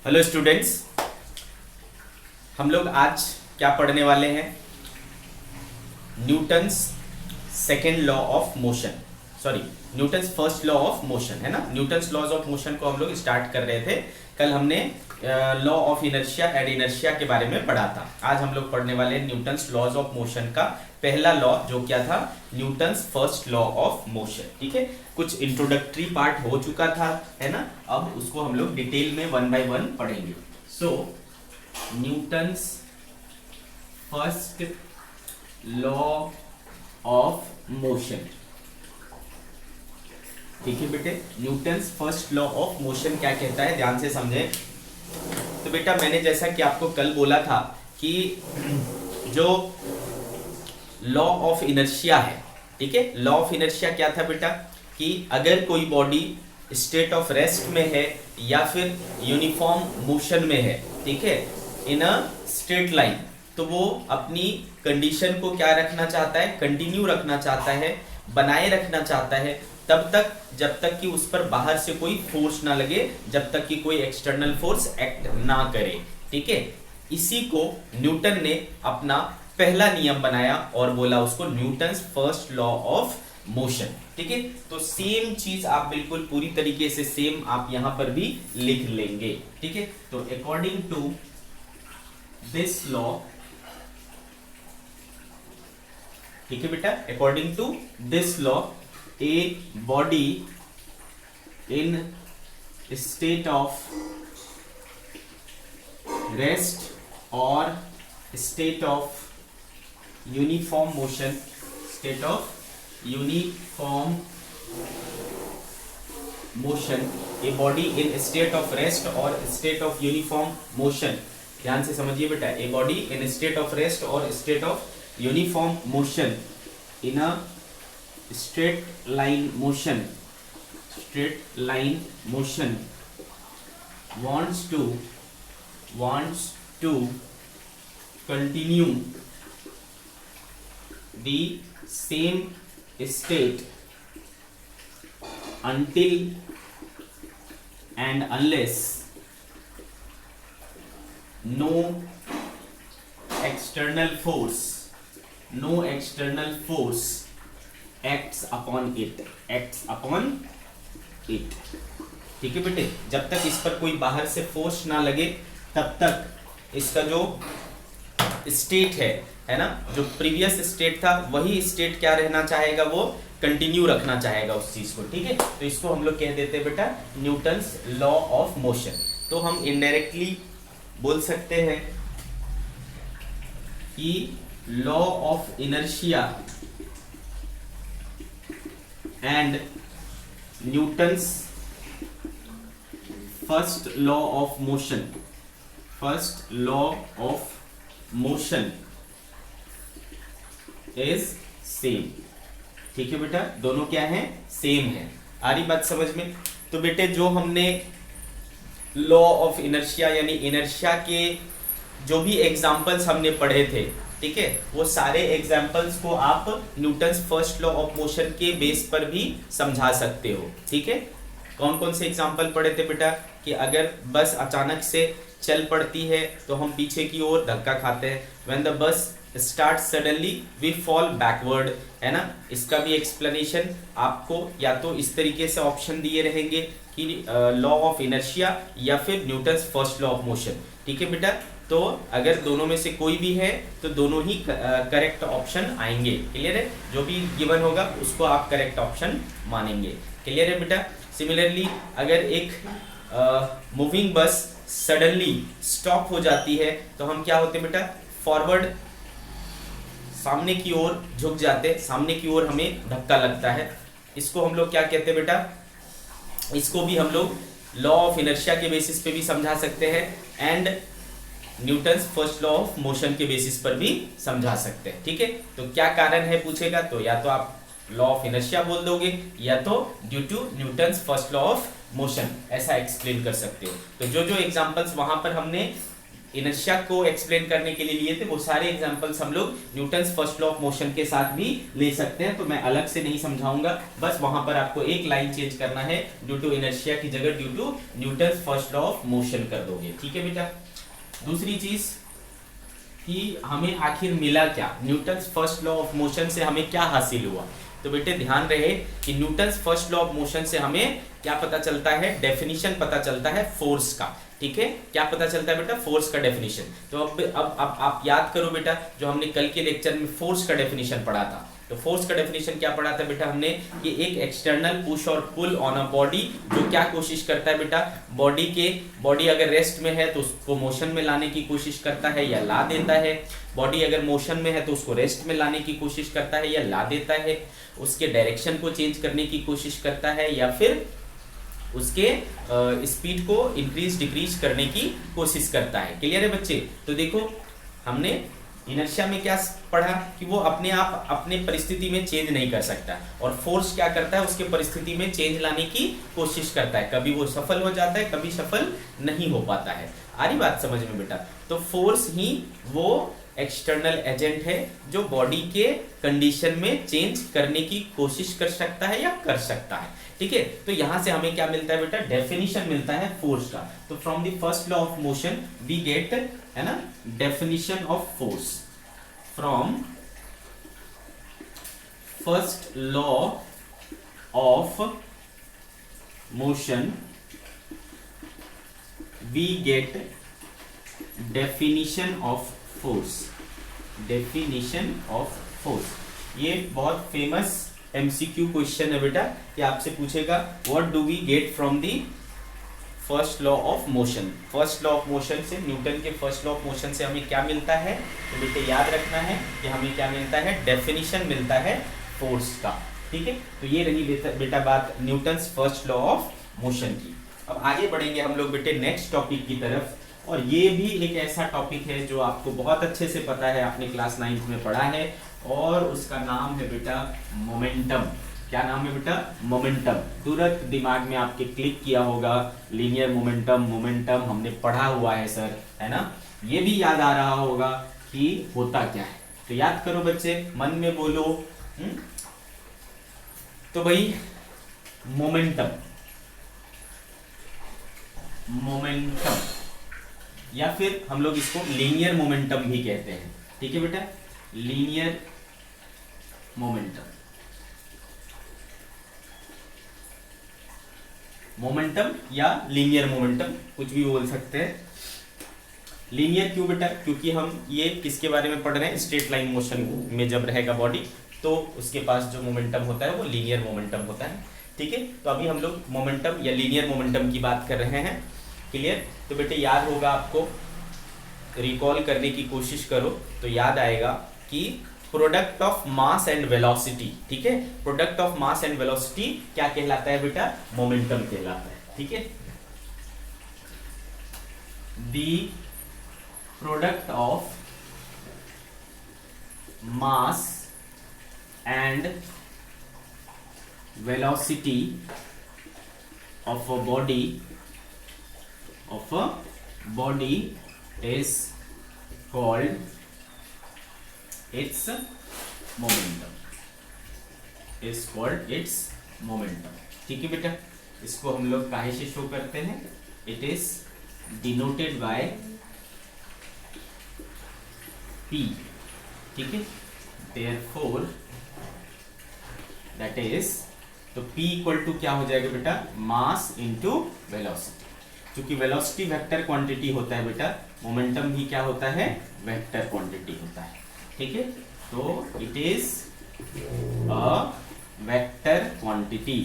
Hello students, हम लोग आज क्या पढ़ने वाले हैं? Newton's second law of motion, sorry Newton's first law of motion है ना। न्यूटन्स लॉज ऑफ मोशन को हम लोग स्टार्ट कर रहे थे। कल हमने law of inertia and inertia के बारे में पढ़ा था। आज हम लोग पढ़ने वाले हैं न्यूटन्स लॉज ऑफ मोशन का पहला लॉ, जो क्या था? Newton's first law of motion. ठीक है, कुछ इंट्रोडक्टरी पार्ट हो चुका था, है ना। अब उसको हम लोग डिटेल में वन बाय वन पढ़ेंगे। So Newton's first law of motion. ठीक है बेटे, Newton's first law of motion क्या कहता है, ध्यान से समझें। तो बेटा मैंने जैसा कि आपको कल बोला था कि जो लॉ ऑफ इनर्शिया है, ठीक है, लॉ ऑफ इनर्शिया क्या था बेटा? कि अगर कोई बॉडी स्टेट ऑफ रेस्ट में है या फिर यूनिफॉर्म मोशन में है, ठीक है, इन अ स्ट्रेट लाइन, तो वो अपनी कंडीशन को क्या रखना चाहता है? कंटिन्यू रखना चाहता है, बनाए रखना चाहता है, तब तक जब तक कि उस पर बाहर से कोई फोर्स ना लगे, जब तक कि कोई एक्सटर्नल फोर्स एक्ट ना करे। ठीक है, इसी को न्यूटन ने अपना पहला नियम बनाया और बोला उसको Newton's first law of motion. ठीक है, तो सेम चीज आप बिल्कुल पूरी तरीके से सेम आप यहां पर भी लिख लेंगे। ठीक है, तो अकॉर्डिंग टू दिस लॉ, ठीक है बेटा, according to this law a body in state of rest or state of uniform motion, state of uniform motion, a body in state of rest or state of uniform motion, ध्यान से समझिए बेटा, a body in state of rest or state of uniform motion in a straight line motion wants to continue the same state until and unless no external force acts upon it। ठीक है बेटे, जब तक इस पर कोई बाहर से फोर्स ना लगे तब तक इसका जो स्टेट है ना, जो प्रीवियस स्टेट था वही स्टेट क्या रहना चाहेगा? वो कंटिन्यू रखना चाहेगा उस चीज को। ठीक है, तो इसको हम लोग कह देते हैं बेटा न्यूटन्स लॉ ऑफ मोशन। तो हम इनडायरेक्टली बोल सकते हैं कि law of inertia and Newton's first law of motion is same। ठीक है बेटा, दोनों क्या है? सेम है। आ रही बात समझ में? तो बेटे जो हमने लॉ ऑफ इनर्शिया यानी इनर्शिया के जो भी एग्जांपल्स हमने पढ़े थे, ठीक है, वो सारे एग्जाम्पल्स को आप Newton's first law of motion के बेस पर भी समझा सकते हो। ठीक है, कौन कौन से एग्जाम्पल पढ़े थे बेटा? कि अगर बस अचानक से चल पड़ती है तो हम पीछे की ओर धक्का खाते हैं। When the bus start suddenly we fall backward, है ना। इसका भी एक्सप्लेनेशन आपको या तो इस तरीके से ऑप्शन दिए रहेंगे कि लॉ ऑफ इनर्शिया या फिर Newton's first law of motion. ठीक है बेटा, तो अगर दोनों में से कोई भी है तो दोनों ही करेक्ट ऑप्शन आएंगे। क्लियर है? जो भी गिवन होगा उसको आप करेक्ट ऑप्शन मानेंगे। क्लियर है बेटा? सिमिलरली अगर एक मूविंग बस सडनली स्टॉप हो जाती है तो हम क्या होते हैं बेटा? फॉरवर्ड, सामने की ओर झुक जाते, सामने की ओर हमें धक्का लगता है। इसको हम लोग क्या कहते हैं बेटा? इसको भी हम लोग लॉ ऑफ इनर्शिया के बेसिस पे भी समझा सकते हैं and Newton's first law of motion के बेसिस पर भी समझा सकते हैं। ठीक है, तो क्या कारण है पूछेगा तो या तो आप लॉ ऑफ इनर्शिया बोल दोगे या तो due to Newton's first law of motion, ऐसा एक्सप्लेन कर सकते हो। तो जो जो एग्जांपल्स वहां पर हमने इनर्शिया को एक्सप्लेन करने के लिए लिए थे, वो सारे एग्जांपल्स हम लोग Newton's first law of motion के साथ भी ले सकते हैं, तो मैं अलग से नहीं समझाऊंगा, बस वहां पर आपको एक लाइन चेंज करना है, ड्यू टू इनर्शिया की जगह due to Newton's first law of motion कर दोगे। ठीक है बेटा। दूसरी चीज कि हमें आखिर मिला क्या, Newton's first law of motion से हमें क्या हासिल हुआ। तो बेटे ध्यान रहे कि Newton's first law of motion से हमें क्या पता चलता है, डेफिनेशन पता चलता है फोर्स का। ठीक है, क्या पता चलता है बेटा, फोर्स का डेफिनेशन। तो अब आप याद करो बेटा, जो हमने कल के लेक्चर में फोर्स का डेफिनेशन पढ़ा था, तो फोर्स का डेफिनेशन क्या पढ़ा था बेटा हमने, कि एक एक्सटर्नल पुश और पुल ऑन अ बॉडी, जो क्या कोशिश करता है बेटा, बॉडी अगर रेस्ट में है तो उसको मोशन में लाने की कोशिश करता है या ला देता है, बॉडी अगर मोशन में है तो उसको रेस्ट में लाने की कोशिश करता है या ला देता है, उसके डायरेक्शन को चेंज करने की कोशिश करता है या फिर उसके स्पीड को इंक्रीज डिक्रीज करने की कोशिश करता है। क्लियर है बच्चे। तो देखो हमने इनर्शिया में क्या पढ़ा कि वो अपने आप अपने परिस्थिति में चेंज नहीं कर सकता, और फोर्स क्या करता है, उसके परिस्थिति में चेंज लाने की कोशिश करता है, कभी वो सफल हो जाता है कभी सफल नहीं हो पाता है। आ रही बात समझ में बेटा। तो फोर्स ही वो एक्सटर्नल एजेंट है जो बॉडी के कंडीशन में चेंज करने की कोशिश कर सकता है या कर सकता है। ठीक है, तो यहां से हमें क्या मिलता है बेटा, डेफिनेशन मिलता है फोर्स का। तो from the first law of motion we get, है ना, definition of force from first law of motion we get definition of force. Definition of force ये बहुत फेमस एमसीक्यू क्वेश्चन है बेटा, कि आपसे पूछेगा what do we get from the first law of motion. First law of motion से, Newton के first law of motion से हमें क्या मिलता है, तो बेटे याद रखना है कि हमें क्या मिलता है, डेफिनेशन मिलता है फोर्स का। ठीक है, तो ये रही बेटा बात Newton's first law of motion की। अब आगे बढ़ेंगे हम लोग बेटे नेक्स्ट टॉपिक की तरफ, और ये भी एक ऐसा टॉपिक है जो आपको बहुत अच्छे से पता है, आपने क्लास 9th में पढ़ा है, और उसका नाम है बेटा मोमेंटम। क्या नाम है बेटा, मोमेंटम। तुरंत दिमाग में आपके क्लिक किया होगा, लीनियर मोमेंटम, मोमेंटम हमने पढ़ा हुआ है सर, है ना। ये भी याद आ रहा होगा कि होता क्या है, तो याद करो बच्चे, मन में बोलो। तो भाई मोमेंटम, मोमेंटम या फिर हम लोग इसको लीनियर मोमेंटम भी कहते हैं। ठीक है बेटा, लीनियर मोमेंटम, मोमेंटम या लीनियर मोमेंटम कुछ भी बोल सकते हैं। लीनियर क्यों बेटा, क्योंकि हम ये किसके बारे में पढ़ रहे हैं, स्ट्रेट लाइन मोशन में जब रहेगा बॉडी तो उसके पास जो मोमेंटम होता है वो लीनियर मोमेंटम होता है। ठीक है, तो अभी हम लोग मोमेंटम या लीनियर मोमेंटम की बात कर रहे हैं। क्लियर। तो बेटे याद होगा आपको, रिकॉल करने की कोशिश करो तो याद आएगा कि product of mass and velocity, ठीक है, product of mass and velocity क्या कहलाता है बेटा, मोमेंटम कहलाता है। ठीक है, the product of mass and velocity of a body is called its momentum, is called its momentum। ठीक है बेटा, इसको हम लोग काहे से शो करते हैं, it is denoted by P। ठीक है, therefore that is, तो P इक्वल टू क्या हो जाएगा बेटा, मास इंटू वेलोसिटी। क्योंकि वेलोसिटी वेक्टर क्वांटिटी होता है बेटा, मोमेंटम भी क्या होता है, वेक्टर क्वांटिटी होता है। ठीक है, तो it is a vector quantity.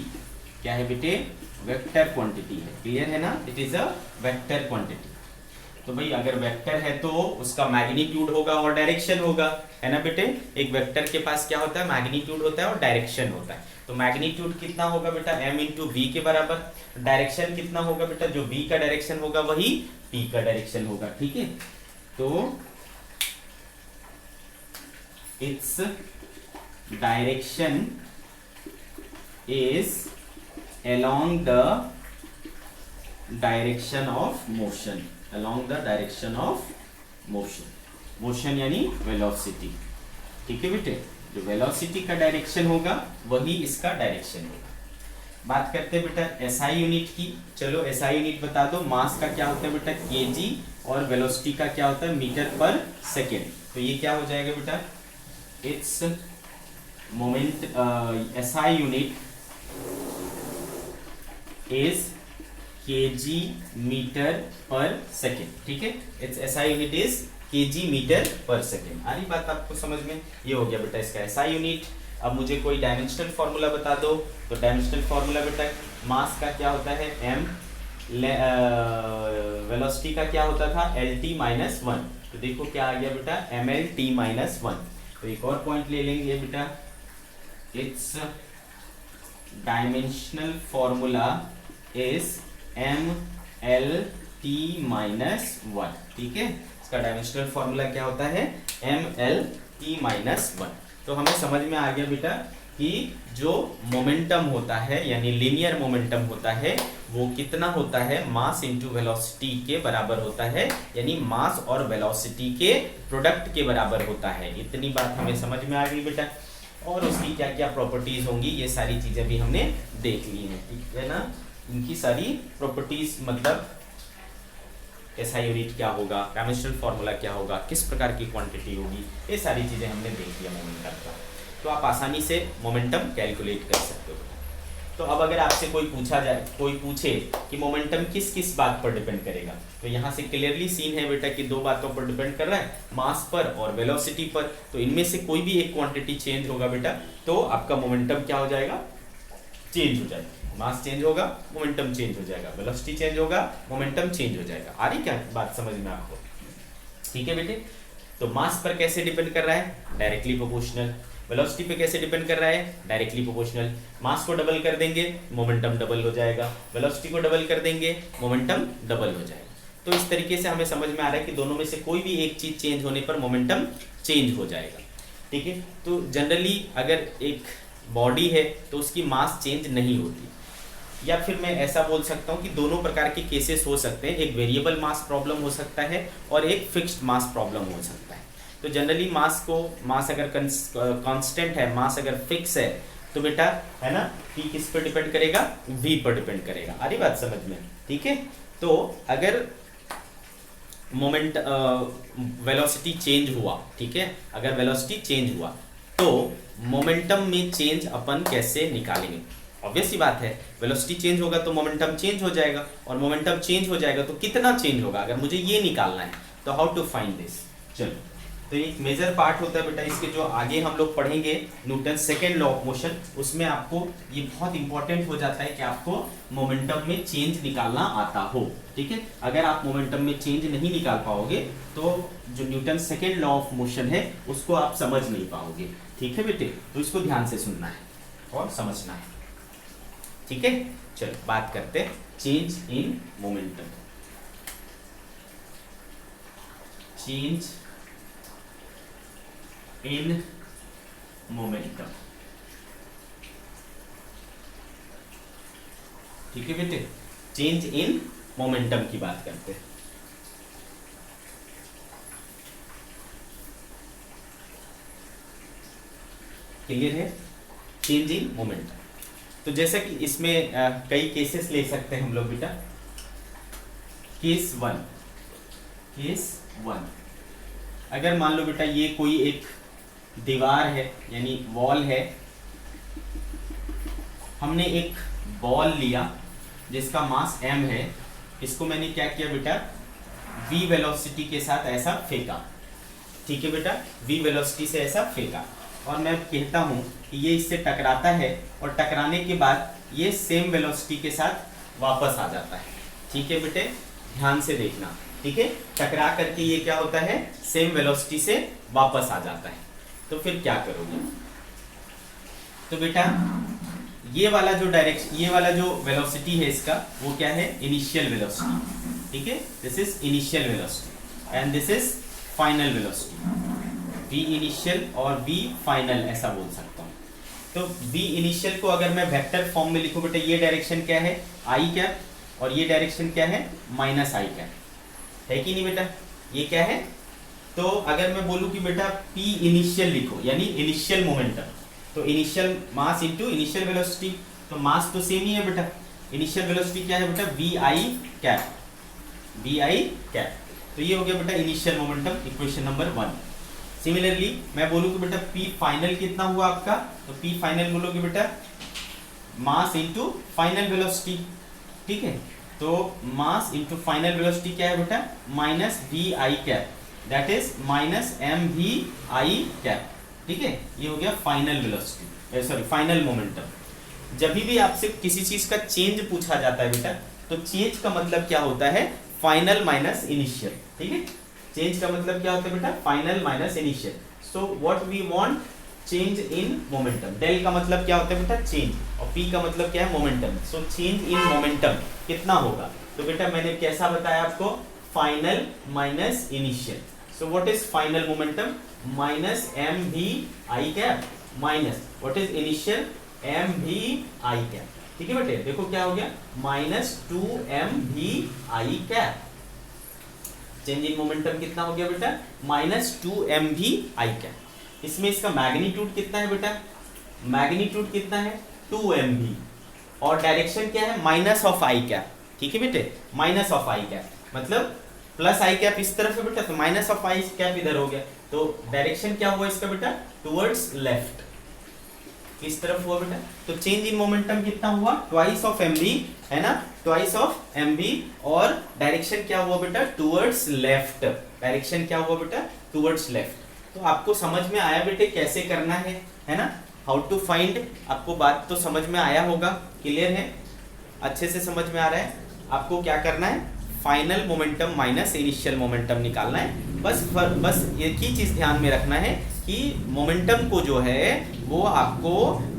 क्या है बेटे, वेक्टर क्वांटिटी है। क्लियर है ना, it is a vector quantity. तो भाई अगर वेक्टर है तो उसका मैग्नीट्यूड होगा और डायरेक्शन होगा, है ना बेटे। एक वेक्टर के पास क्या होता है, मैग्नीट्यूड होता है और डायरेक्शन होता है। तो मैग्नीट्यूड कितना होगा बेटा, m इंटू वी के बराबर। डायरेक्शन कितना होगा बेटा, जो v का डायरेक्शन होगा वही p का डायरेक्शन होगा। ठीक है, तो its direction is along the direction of motion, along the direction of motion. Motion यानी वेलोसिटी, ठीक है बेटे, जो वेलोसिटी का डायरेक्शन होगा वही इसका डायरेक्शन होगा। बात करते हैं बेटा एसआई यूनिट की। चलो एसआई यूनिट बता दो। मास का क्या होता है बेटा केजी और वेलोसिटी का क्या होता है मीटर पर सेकेंड। तो ये क्या हो जाएगा बेटा, its moment SI unit is KG metre per second, ठीक है। Its SI unit is KG metre per second. आ रही बात आपको समझ में? ये हो गया बेटा इसका एसआई यूनिट। अब मुझे कोई डायमेंशनल फॉर्मूला बता दो। तो डायमेंशनल फॉर्मूला बेटा मास का क्या होता है एम, वेलोसिटी का क्या होता था एल टी माइनस वन। तो देखो क्या आ गया बेटा M L T minus one. तो एक और पॉइंट ले लेंगे बेटा, its dimensional formula is M L T minus one, ठीक है। इसका डायमेंशनल फॉर्मूला क्या होता है M L T minus one. तो हमें समझ में आ गया बेटा कि जो मोमेंटम होता है यानी लीनियर मोमेंटम होता है वो कितना होता है मास इंटू वेलोसिटी के बराबर होता है, यानी मास और वेलोसिटी के प्रोडक्ट के बराबर होता है। इतनी बात हमें समझ में आ गई बेटा। और उसकी क्या क्या प्रॉपर्टीज होंगी ये सारी चीजें भी हमने देख ली हैं, ठीक है ना। इनकी सारी प्रॉपर्टीज मतलब एसआई यूनिट क्या होगा, डायमेंशनल फॉर्मूला क्या होगा, किस प्रकार की क्वांटिटी होगी, ये सारी चीजें हमने देख लिया मोमेंटम का। तो आप आसानी से मोमेंटम कैलकुलेट कर सकते हो। तो अब अगर आपसे कोई पूछे कि मोमेंटम किस किस बात पर डिपेंड करेगा, तो यहाँ से क्लियरली सीन है बेटा कि दो बातों पर डिपेंड कर रहा है, मास पर और वेलोसिटी पर। तो इनमें से कोई भी एक क्वांटिटी चेंज होगा बेटा तो आपका मोमेंटम क्या हो जाएगा, चेंज हो जाएगा। मास चेंज होगा मोमेंटम चेंज हो जाएगा, वेलोसिटी चेंज होगा मोमेंटम चेंज हो जाएगा। आ रही क्या बात समझ में आपको? ठीक है बेटे। तो मास पर कैसे डिपेंड कर रहा है, डायरेक्टली प्रोपोर्शनल। वेलोसिटी पे कैसे डिपेंड कर रहा है, डायरेक्टली प्रोपोर्शनल। मास को डबल कर देंगे मोमेंटम डबल हो जाएगा, वेलोसिटी को डबल कर देंगे मोमेंटम डबल हो जाएगा। तो इस तरीके से हमें समझ में आ रहा है कि दोनों में से कोई भी एक चीज चेंज होने पर मोमेंटम चेंज हो जाएगा, ठीक है। तो जनरली अगर एक बॉडी है तो उसकी मास चेंज नहीं होती, या फिर मैं ऐसा बोल सकता हूँ कि दोनों प्रकार के केसेस हो सकते हैं। एक वेरिएबल मास प्रॉब्लम हो सकता है और एक फिक्स्ड मास प्रॉब्लम हो सकता है। तो जनरली मास अगर कांस्टेंट है, मास अगर फिक्स है तो बेटा है ना P किस पर डिपेंड करेगा, V पर डिपेंड करेगा। आ रही बात समझ में? ठीक है। तो अगर मोमेंट वेलोसिटी चेंज हुआ, ठीक है, अगर वेलोसिटी चेंज हुआ तो मोमेंटम में चेंज अपन कैसे निकालेंगे? ऑब्वियस सी बात है, वेलोसिटी चेंज होगा तो मोमेंटम चेंज हो जाएगा, और मोमेंटम चेंज हो जाएगा तो कितना चेंज होगा, अगर मुझे ये निकालना है तो हाउ टू फाइंड दिस। चलो, तो एक मेजर पार्ट होता है बेटा इसके, जो आगे हम लोग पढ़ेंगे Newton second law of motion, उसमें आपको ये बहुत इंपॉर्टेंट हो जाता है कि आपको मोमेंटम में चेंज निकालना आता हो, ठीक है। अगर आप मोमेंटम में चेंज नहीं निकाल पाओगे तो जो Newton second law of motion है उसको आप समझ नहीं पाओगे, ठीक है बेटे। तो इसको ध्यान से सुनना है और समझना है, ठीक है। चलो बात करते हैं change in momentum. Change in momentum, ठीक है बेटे। चेंज इन मोमेंटम की बात करते हैं। क्लियर है? Change in momentum. तो जैसा कि इसमें कई केसेस ले सकते हैं हम लोग बेटा। केस वन, अगर मान लो बेटा ये कोई एक दीवार है यानी वॉल है, हमने एक बॉल लिया जिसका मास m है, इसको मैंने क्या किया बेटा v वेलोसिटी के साथ ऐसा फेंका, ठीक है बेटा, v वेलोसिटी से ऐसा फेंका, और मैं कहता हूं कि ये इससे टकराता है और टकराने के बाद ये सेम वेलोसिटी के साथ वापस आ जाता है, ठीक है बेटे, ध्यान से देखना, ठीक है। टकरा करके ये क्या होता है, सेम वेलोसिटी से वापस आ जाता है। तो फिर क्या करोगे? तो बेटा ये वाला जो वेलोसिटी है इसका वो क्या है, इनिशियल वेलोसिटी, ठीक है। This is initial velocity and this is final velocity. v initial और v फाइनल ऐसा बोल सकता हूँ। तो v इनिशियल को अगर मैं वेक्टर फॉर्म में लिखूं बेटा, ये डायरेक्शन क्या है i कैप और ये डायरेक्शन क्या है माइनस i कैप, है कि नहीं बेटा? ये क्या है? तो अगर मैं बोलूं कि बेटा P इनिशियल लिखो, यानी इनिशियल मोमेंटम, तो initial mass into initial velocity, तो मास तो सेम ही है बेटा। इनिशियल वेलोसिटी क्या है बेटा? vi cap, vi cap. तो ये हो गया बेटा initial momentum, equation number 1। Similarly मैं बोलूं कि बेटा P फाइनल कितना हुआ आपका, तो P फाइनल बोलोगे बेटा मास इनटू फाइनल वेलोसिटी, ठीक है? तो मास इनटू फाइनल वेलोसिटी क्या है बेटा? Minus vi cap, that is minus mvi cap, ठीक है? ये हो गया final velocity, sorry final momentum. जब भी आपसे किसी चीज का चेंज पूछा जाता है बेटा, तो चेंज का मतलब क्या होता है? फाइनल माइनस इनिशियल, ठीक है? चेंज का मतलब क्या होता है बेटा? Final minus initial. So what we want? Change in momentum. Del का मतलब क्या होता है बेटा? चेंज, और पी का मतलब क्या है? Momentum. So change in momentum कितना होगा? तो बेटा मैंने कैसा बताया आपको? Final minus initial. So what is final momentum? Minus M V I cap minus what is initial? M V I cap, ठीक है बेटे? देखो क्या हो गया? Minus 2mvi cap. Change in momentum कितना हो गया बेटा? Minus 2mvi cap. इसमें इसका मैग्नीट्यूड कितना है बेटा? मैग्नीट्यूड कितना है? 2mv, और डायरेक्शन क्या है? माइनस ऑफ आई कैप, ठीक है बेटे? माइनस ऑफ आई कैप मतलब प्लस आई कैप इस तरफ है बेटा, तो माइनस ऑफ आई कैप इधर हो गया। तो डायरेक्शन क्या हुआ इसका बेटा? टुवर्ड्स लेफ्ट, किस तरफ हुआ बेटा? तो चेंज इन मोमेंटम कितना हुआ? ट्वाइस ऑफ mv, है ना? ट्वाइस ऑफ mv, और डायरेक्शन क्या हुआ बेटा? Towards left. डायरेक्शन क्या हुआ बेटा? Towards left. तो आपको समझ में आया बेटे कैसे करना है ना? How to find. आपको बात तो समझ में आया होगा, क्लियर है? अच्छे से समझ में आ रहा है? आपको क्या करना है? Final momentum minus initial momentum निकालना है। बस एक ही चीज ध्यान में रखना है कि मोमेंटम को जो है वो आपको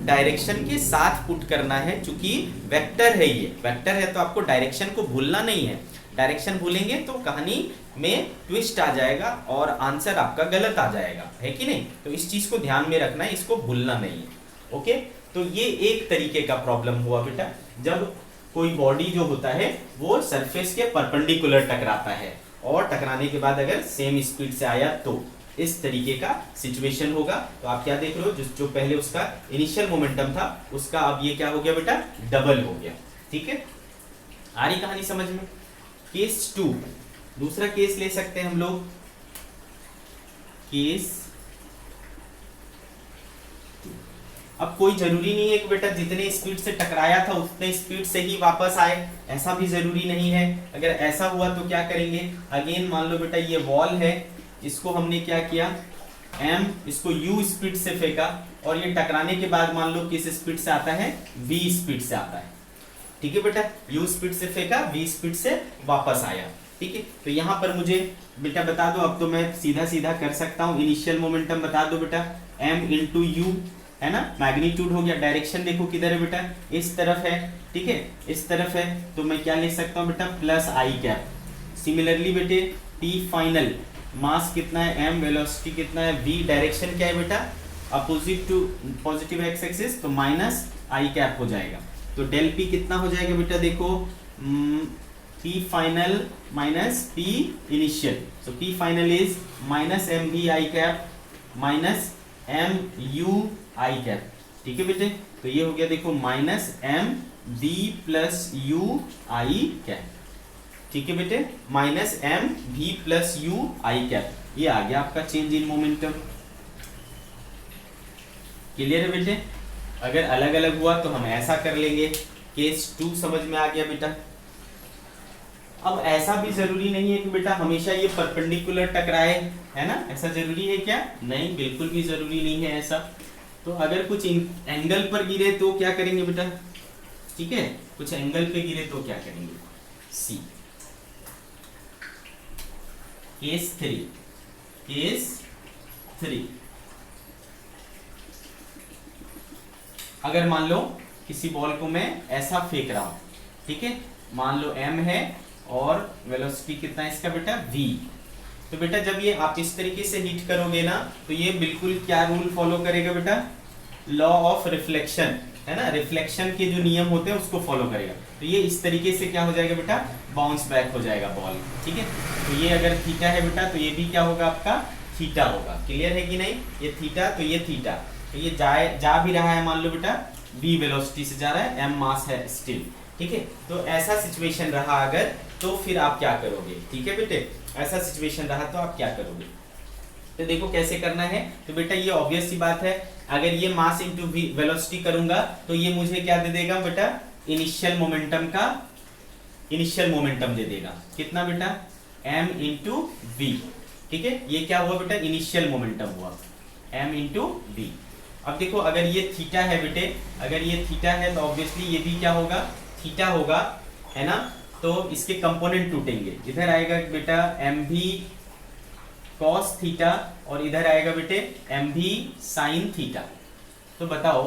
डायरेक्शन के साथ पुट करना है, क्योंकि वेक्टर है, ये वेक्टर है, तो आपको डायरेक्शन को भूलना नहीं है। डायरेक्शन भूलेंगे तो कहानी में ट्विस्ट आ जाएगा और आंसर आपका गलत आ जाएगा, है कि नहीं? तो इस चीज को ध्यान में रखना है, इसको भूलना नहीं है। ओके, तो ये एक तरीके का प्रॉब्लम हुआ बेटा, जब कोई बॉडी जो होता है वो सरफेस के परपेंडिकुलर टकराता है, और टकराने के बाद अगर सेम स्पीड से आया तो इस तरीके का सिचुएशन होगा। तो आप क्या देख रहे हो? जो पहले उसका इनिशियल मोमेंटम था, उसका अब ये क्या हो गया बेटा? डबल हो गया, ठीक है? आ रही कहानी समझ में? केस 2, दूसरा केस ले सकते हैं हम लोग। केस, अब कोई जरूरी नहीं है कि बेटा जितने स्पीड से टकराया था उतने स्पीड से ही वापस आए, ऐसा भी जरूरी नहीं है। अगर ऐसा हुआ तो क्या करेंगे? अगेन मान लो बेटा ये वॉल है, इसको हमने क्या किया? m, इसको u स्पीड से फेंका, और ये टकराने के बाद मान लो किस स्पीड से आता है? v स्पीड से आता है, ठीक है बेटा? u स्पीड से फेंका, v स्पीड से वापस आया, ठीक है? तो यहाँ पर मुझे बेटा बता दो, अब तो मैं सीधा सीधा कर सकता हूँ। इनिशियल मोमेंटम बता दो बेटा, m इंटू यू, है ना? मैग्नीट्यूड हो गया। डायरेक्शन देखो किधर है बेटा? इस तरफ है, ठीक है? इस तरफ है, तो मैं क्या लिख सकता हूँ बेटा? प्लस आई कैप। सिमिलरली बेटे P फाइनल, मास कितना है? m, वेलोसिटी कितना है? v, डायरेक्शन क्या है बेटा? Opposite to positive X axis, तो माइनस आई कैप हो जाएगा। तो डेल P कितना हो जाएगा बेटा? देखो P final minus P initial, so P final is minus mv I cap minus mu I cap, ठीक है बेटे? तो ये हो गया देखो माइनस mv प्लस u आई कैप, ठीक है बेटे? माइनस mv प्लस u आई कैप, ये आ गया आपका चेंज इन मोमेंटम। क्लियर है बेटे? अगर अलग अलग हुआ तो हम ऐसा कर लेंगे। केस 2 समझ में आ गया बेटा? अब ऐसा भी जरूरी नहीं है कि बेटा हमेशा ये परपेंडिकुलर टकराए, है ना? ऐसा जरूरी है क्या? नहीं, बिल्कुल भी जरूरी नहीं है ऐसा। तो अगर कुछ एंगल पर गिरे तो क्या करेंगे बेटा? ठीक है, कुछ एंगल पे गिरे तो क्या करेंगे? सी। केस 3, केस 3, अगर मान लो किसी बॉल को मैं ऐसा फेंक रहा हूं, ठीक है? मान लो m है और वेलोसिटी कितना है इसका बेटा? v। तो बेटा जब ये आप इस तरीके से हिट करोगे ना, तो ये बिल्कुल क्या रूल फॉलो करेगा बेटा? लॉ ऑफ रिफ्लेक्शन, है ना, रिफ्लेक्शन के जो नियम होते हैं उसको फॉलो करेगा। तो ये इस तरीके से क्या हो जाएगा बेटा, बाउंस बैक हो जाएगा बॉल। ठीक है, तो ये अगर थीटा है बेटा तो ये भी क्या होगा आपका थीटा होगा। क्लियर है कि नहीं, ये थीटा तो ये थीटा, तो ये जा भी रहा है मान लो बेटा v वेलोसिटी से जा रहा है, m मास है स्टिल। ठीक है, तो ऐसा सिचुएशन रहा अगर, तो फिर आप क्या करोगे। ठीक है बेटे, ऐसा सिचुएशन रहा तो आप क्या करोगे। तो देखो कैसे करना है। तो बेटा ये ऑब्वियस सी बात है, अगर ये मास इंटू वेलोसिटी करूंगा तो ये मुझे क्या दे देगा बेटा, इनिशियल मोमेंटम दे देगा। कितना बेटा, m इंटू वी। ठीक है, ये क्या हुआ बेटा, इनिशियल मोमेंटम हुआ m इंटू वी। अब देखो अगर ये थीटा है बेटे, अगर ये थीटा है तो ऑब्वियसली ये भी क्या होगा, थीटा होगा, है ना। तो इसके कंपोनेंट टूटेंगे, इधर आएगा बेटा एम भी कॉस थीटा और इधर आएगा बेटे एम भी साइन थीटा। तो बताओ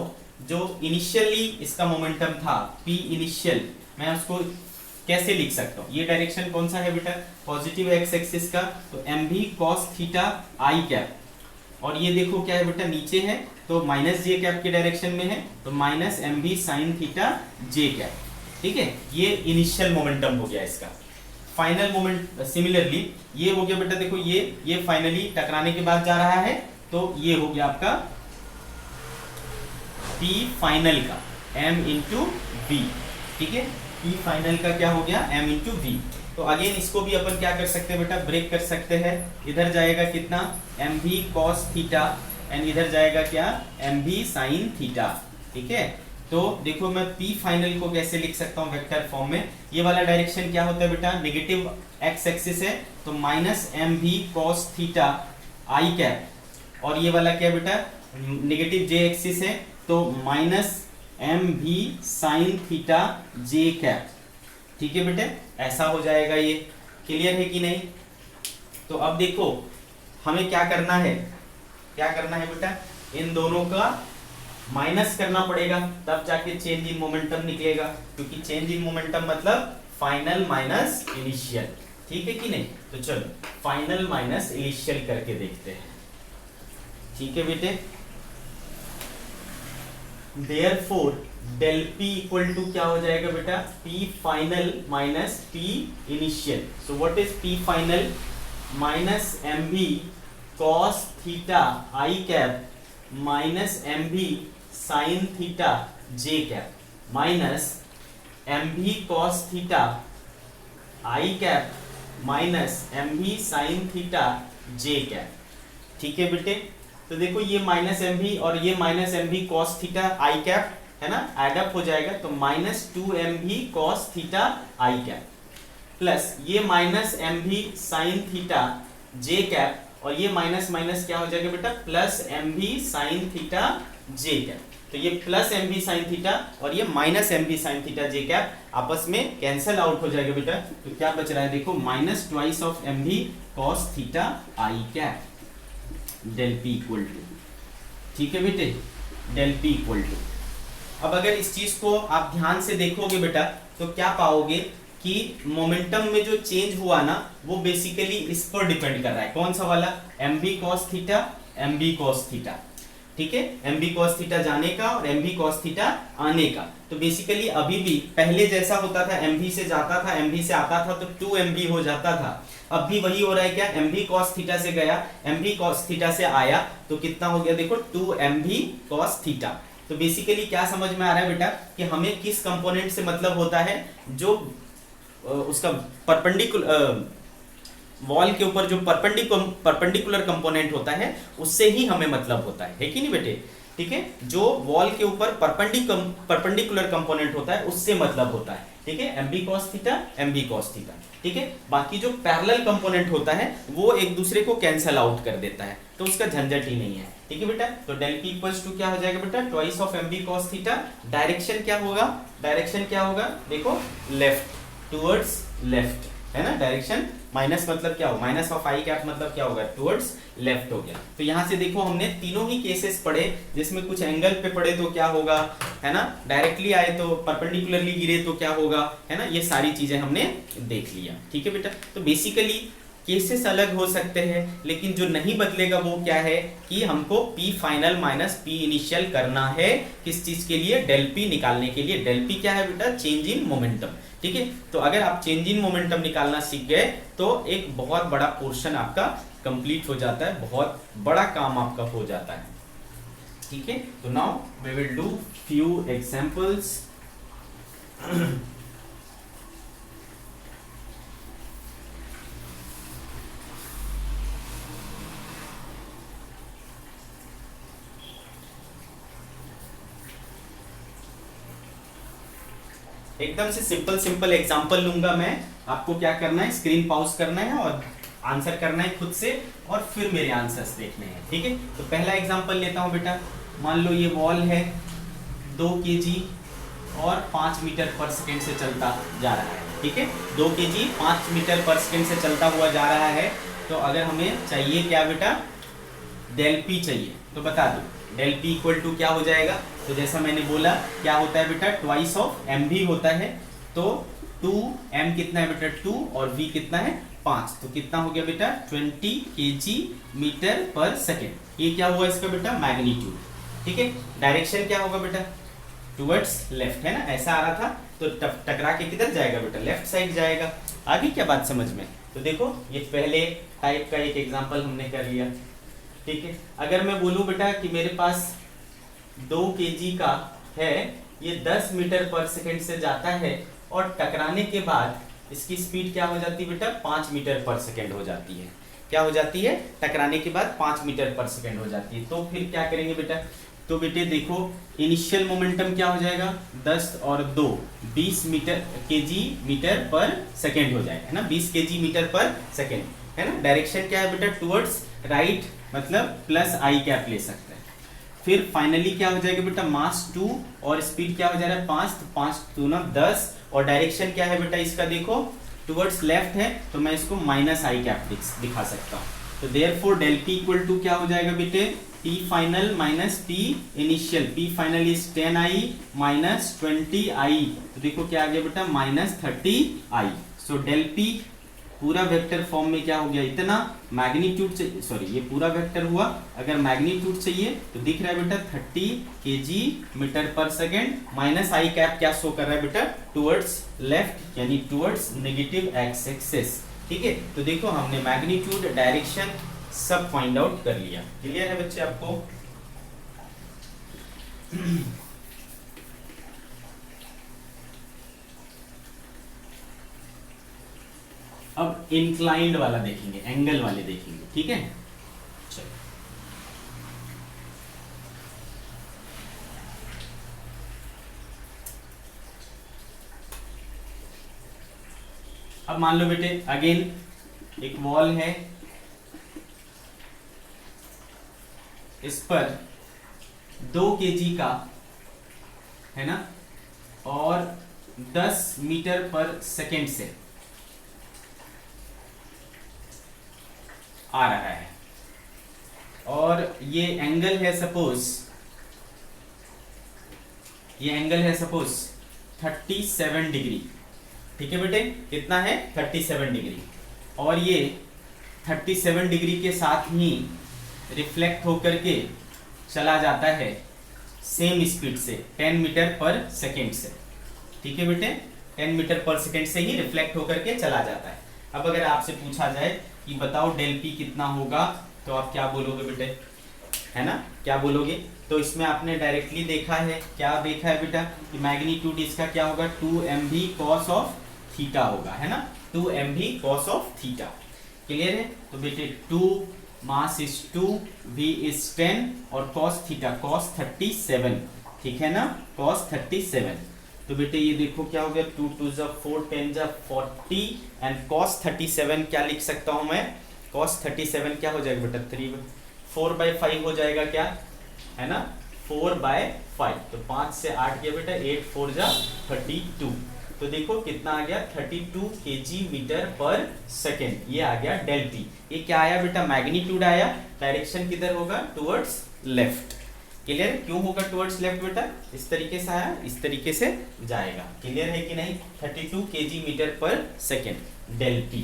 जो इनिशियली इसका मोमेंटम था p इनिशियल, मैं उसको कैसे लिख सकता हूँ। ये डायरेक्शन कौन सा है बेटा, पॉजिटिव एक्स एक्सिस का, तो एम भी कॉस थीटा आई कैप, और ये देखो क्या है बेटा नीचे है तो माइनस जे कैप के डायरेक्शन में है, तो माइनस एम भी साइन थीटा जे कैप। ठीक है, ये इनिशियल मोमेंटम हो गया इसका। फाइनल मोमेंट सिमिलरली ये हो गया बेटा, देखो ये फाइनली टकराने के बाद जा रहा है, तो ये हो गया आपका P फाइनल का m इंटू वी। ठीक है, P फाइनल का क्या हो गया, m इंटू वी। तो अगेन इसको भी अपन क्या कर सकते हैं बेटा, ब्रेक कर सकते हैं। इधर जाएगा कितना, एम भी कॉस थीटा एंड इधर जाएगा क्या, एम भी साइन थीटा। ठीक है, तो देखो मैं P फाइनल को कैसे लिख सकता हूँ वेक्टर फॉर्म में। ये वाला डायरेक्शन क्या होता है बेटा, नेगेटिव एक्स एक्सिस है, तो माइनस एम भी कॉस थीटा आई कैप, और ये वाला क्या बेटा नेगेटिव जे एक्सिस है, तो माइनस एम भी साइन थीटा जे कैप। ठीक है बेटे, ऐसा हो जाएगा ये। क्लियर है कि नहीं। तो अब देखो हमें क्या करना है, क्या करना है बेटा, इन दोनों का माइनस करना पड़ेगा, तब जाके चेंज इन मोमेंटम निकलेगा, क्योंकि चेंज इन मोमेंटम मतलब फाइनल माइनस इनिशियल। ठीक है कि नहीं। तो चलो फाइनल माइनस इनिशियल करके देखते हैं। ठीक है बेटे, therefore del P equal to क्या हो जाएगा बेटा, P final minus P initial. So what is P final, minus M B cos theta I cap minus M B sine theta J cap, minus M B cos theta I cap minus M B sine theta J cap. ठीक है बेटे, तो देखो ये minus M b और ये minus M B cos theta आई cap है ना, एडअप हो जाएगा, तो minus two m B cos theta आई कैप प्लस ये minus M B sine theta जे कैप, और ये माइनस माइनस क्या हो जाएगा बेटा, plus m B sine theta जे कैप। तो ये plus m B sine theta और ये minus M B sine theta जे कैप आपस में कैंसल आउट हो जाएगा बेटा। तो क्या बच रहा है देखो, minus twice of M B cos theta I cap del P equal to. ठीक है बेटे, डेल पी इक्वल टू। अब अगर इस चीज को आप ध्यान से देखोगे बेटा तो क्या पाओगे कि मोमेंटम में जो चेंज हुआ ना वो बेसिकली इस पर डिपेंड कर रहा है। कौन सा वाला, M B cos theta M B cos theta. ठीक है, एम बी कॉस थीटा जाने का और एम बी कॉस थीटा आने का। तो बेसिकली अभी भी पहले जैसा होता था, एम बी से जाता था एम बी से आता था तो 2 एम बी हो जाता था। अब भी वही हो रहा है, क्या एम बी कॉस थीटा से गया एम बी कॉस थीटा से आया तो कितना हो गया देखो 2 एम बी कॉस थीटा। तो बेसिकली क्या समझ में आ रहा है बेटा कि हमें किस कंपोनेंट से मतलब होता है, जो उसका परपेंडिकुलर वॉल के ऊपर जो परपेंडिकुलर कंपोनेंट होता है उससे ही हमें मतलब होता है कि नहीं बेटे। ठीक है, जो वॉल के ऊपर परपेंडिकुलर कंपोनेंट होता है उससे मतलब होता है। ठीक है, M B cos theta M B cos theta. ठीक है, बाकी जो पैरेलल कंपोनेंट होता है वो एक दूसरे को कैंसल आउट कर देता है, तो उसका झंझट ही नहीं है। ठीक है बेटा, तो डेल पी इक्वल्स टू क्या हो जाएगा बेटा, twice of M B cos theta. Direction क्या होगा, डायरेक्शन क्या होगा देखो, लेफ्ट, टुवर्ड्स लेफ्ट है ना। डायरेक्शन माइनस मतलब क्या हो, माइनस ऑफ आई कैप मतलब क्या होगा, टुवर्ड्स लेफ्ट हो गया। तो यहाँ से देखो हमने तीनों ही केसेस पढ़े, जिसमें कुछ एंगल पे पढ़े तो क्या होगा है ना, डायरेक्टली आए तो परपेंडिकुलरली गिरे तो क्या होगा है ना, ये सारी चीजें हमने देख लिया। ठीक है बेटा, तो बेसिकली केसेस अलग हो सकते हैं, लेकिन जो नहीं बदलेगा वो क्या है कि हमको P final minus P initial करना है। किस चीज के लिए? डेल P निकालने के लिए। डेल P क्या है बेटा? Change in momentum. ठीक है, तो अगर आप चेंज इन मोमेंटम निकालना सीख गए तो एक बहुत बड़ा पोर्शन आपका कंप्लीट हो जाता है, बहुत बड़ा काम आपका हो जाता है। ठीक है, तो now we will do few examples. एकदम से सिंपल सिंपल एग्जांपल लूंगा मैं। आपको क्या करना है? स्क्रीन पॉज करना है और आंसर करना है खुद से, और फिर मेरे आंसर्स देखने हैं। ठीक है, तो पहला एग्जांपल लेता हूं बेटा। मान लो ये वॉल है 2 kg और 5 मीटर पर सेकेंड से चलता जा रहा है। ठीक है, 2 kg 5 मीटर पर सेकेंड से चलता हुआ जा रहा है। तो अगर हमें चाहिए क्या बेटा? डेल P चाहिए, तो बता दो डेल P इक्वल टू क्या हो जाएगा? तो जैसा मैंने बोला क्या होता है बेटा? ट्वाइस ऑफ m भी होता है। तो 2m कितना है बेटा? 2, और v कितना है? 5। तो कितना हो गया बेटा? 20 kg मीटर पर सेकेंड। ये क्या हुआ इसका बेटा? मैग्नीट्यूड। ठीक है, डायरेक्शन क्या होगा बेटा? टुवर्ड्स लेफ्ट, है ना? ऐसा आ रहा था, तो टकरा के किधर जाएगा बेटा? लेफ्ट साइड जाएगा। आगे क्या बात समझ में? तो देखो ये पहले टाइप का एक एग्जांपल हमने कर लिया। ठीक है, अगर मैं बोलूं बेटा कि मेरे पास 2 kg का है, ये 10 मीटर पर सेकेंड से जाता है, और टकराने के बाद इसकी स्पीड क्या हो जाती है बेटा? 5 मीटर पर सेकेंड हो जाती है। क्या हो जाती है? टकराने के बाद 5 मीटर पर सेकेंड हो जाती है। तो फिर क्या करेंगे बेटा? तो बेटे देखो इनिशियल मोमेंटम क्या हो जाएगा? 10 और 2 20 kg मीटर पर सेकेंड हो जाएगा, है ना? 20 kg मीटर पर सेकेंड, है ना? डायरेक्शन क्या है बेटा? टुवर्ड्स राइट, मतलब प्लस आई कैप ले सकते हैं। फिर फाइनली क्या हो जाएगा बेटा? मास 2 और स्पीड क्या हो जा रहा है? 5। तो 5 2 10, और डायरेक्शन क्या है बेटा इसका? देखो टुवर्ड्स लेफ्ट है, तो मैं इसको माइनस आई कैप दिखा सकता हूँ। तो therefore del P equal to क्या हो जाएगा बेटे? P final minus P initial. P final is 10i minus 20i। तो देखो क्या आ गया बेटा? Minus 30i। So del P पूरा वेक्टर फॉर्म में क्या हो गया? इतना मैग्नीट्यूड चाहिए, सॉरी ये पूरा वेक्टर हुआ। अगर मैग्नीट्यूड चाहिए तो दिख रहा है बेटा 30 kg metre per second, minus I cap क्या शो कर रहा है बेटा? टुवर्ड्स लेफ्ट, यानी टुवर्ड्स नेगेटिव एक्स एक्सिस। ठीक है, तो देखो हमने मैग्नीट्यूड, डायरेक्शन सब फाइंड आउट कर लिया। क्लियर है बच्चे आपको? अब इंक्लाइंड वाला देखेंगे, एंगल वाले देखेंगे। ठीक है, चलो अब मान लो बेटे अगेन एक वॉल है, इस पर 2 kg का है ना, और 10 मीटर पर सेकेंड से आ रहा है, और ये एंगल है सपोज, ये एंगल है सपोज 37 डिग्री। ठीक है बेटे, कितना है? 37 डिग्री। और ये 37 डिग्री के साथ ही रिफ्लेक्ट होकर के चला जाता है सेम स्पीड से 10 मीटर पर सेकेंड से। ठीक है बेटे, 10 मीटर पर सेकेंड से ही रिफ्लेक्ट होकर के चला जाता है। अब अगर आपसे पूछा जाए कि बताओ डेल P कितना होगा, तो आप क्या बोलोगे बेटे? है ना, क्या बोलोगे? तो इसमें आपने डायरेक्टली देखा है, क्या देखा है बेटा? कि मैग्नीट्यूड इसका क्या होगा? 2mv cos ऑफ थीटा होगा, है ना? 2mv cos of theta. Clear है? तो बेटे 2 मास इज 2, v इज 10, और cos थीटा cos 37। ठीक है ना, cos 37। तो बेटे ये देखो क्या हो गया? 2 2 जा 4, 10 जा 40, एंड cos 37 क्या लिख सकता हूं मैं? cos 37 क्या हो जाएगा बेटा? 4/5 हो जाएगा, क्या है ना? 4/5। तो 5 से 8 गया बेटा, 8 4 जा 32। तो देखो कितना आ गया? 32 kg मीटर पर सेकेंड। ये आ गया डेल P। ये क्या आया बेटा? मैग्नीट्यूड आया। डायरेक्शन किधर होगा? Towards left. क्लियर? क्यों होगा टुवर्ड्स लेफ्ट बेटा? इस तरीके से आया, इस तरीके से जाएगा। क्लियर है कि नहीं? 32 kg metre per second del P।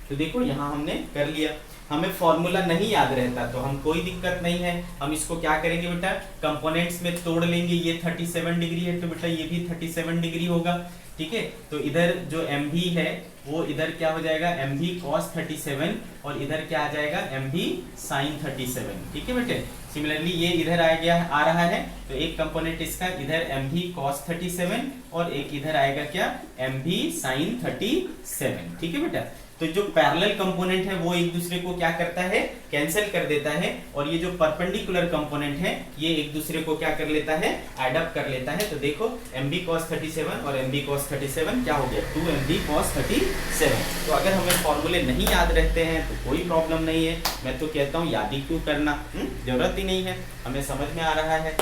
तो देखो यहाँ हमने कर लिया। हमें फॉर्मूला नहीं याद रहता तो हम कोई दिक्कत नहीं है, हम इसको क्या करेंगे बेटा, कंपोनेंट्स में तोड़ लेंगे। ये 37 डिग्री है तो बेटा ये भी 37 डिग्री होगा, ठीक है। तो इधर जो एम भी है वो इधर क्या हो जाएगा, एम भी cos 37, और इधर क्या आ जाएगा, एम भी sin 37, ठीक है बेटे। सिमिलरली ये इधर आ रहा है तो एक कंपोनेंट इसका इधर एम भी cos 37 और एक इधर आएगा क्या, एम भी sin 37, ठीक है बेटा। तो जो पैरेलल कंपोनेंट है वो एक दूसरे को क्या करता है, कैंसिल कर देता है, और ये जो परपेंडिकुलर कंपोनेंट है ये एक दूसरे को क्या कर लेता है, ऐड अप कर लेता है। तो देखो mb cos 37 और mb cos 37 क्या हो गया, 2mb cos 37। तो अगर हमें फॉर्मूले नहीं याद रहते हैं तो कोई प्रॉब्लम नहीं है, मैं तो कहता हूँ याद ही क्यों करना, जरूरत ही नहीं है, हमें समझ में आ रहा है,